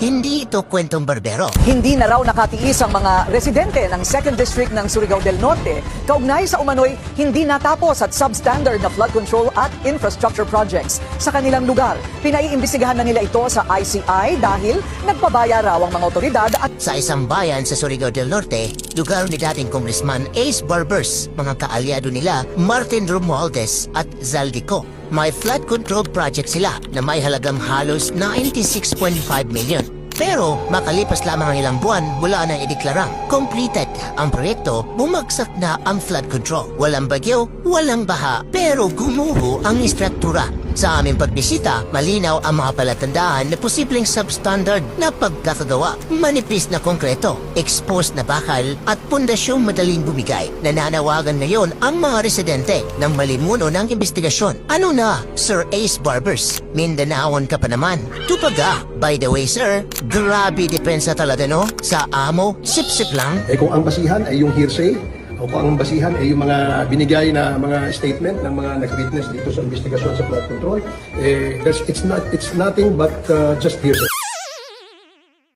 Hindi ito kwentong barbero. Hindi na raw nakatiis ang mga residente ng 2nd District ng Surigao del Norte kaugnay sa umano'y hindi natapos at substandard na flood control at infrastructure projects sa kanilang lugar. Pinaiimbestigahan na nila ito sa ICI dahil nagpabaya raw ang mga otoridad at Sa isang bayan sa Surigao del Norte, lugar ni dating Congressman Ace Barbers, mga kaalyado nila Martin Romualdez at Zaldico. May flood control project sila na may halagang halos 96.5 million. Pero makalipas lamang ang ilang buwan mula na ideklara completed ang proyekto, bumagsak na ang flood control. Walang bagyo, walang baha, pero gumuho ang istruktura. Sa aming pagbisita, malinaw ang mga palatandaan na posibleng substandard na pagkakagawa. Manipis na konkreto, exposed na bakal at pundasyong madaling bumigay. Nananawagan ngayon ang mga residente ng malimuno ng investigasyon. Ano na, Sir Ace Barbers? Mindanaon ka pa naman. Tupaga. By the way, sir, grabe depensa talaga no? Sa amo, sip-sip lang. Kung ang basihan ay yung hearsay, o kung ang basihan ay yung mga binigay na mga statement ng mga nag-witness dito sa investigasyon sa flood control, it's nothing but just hearsay.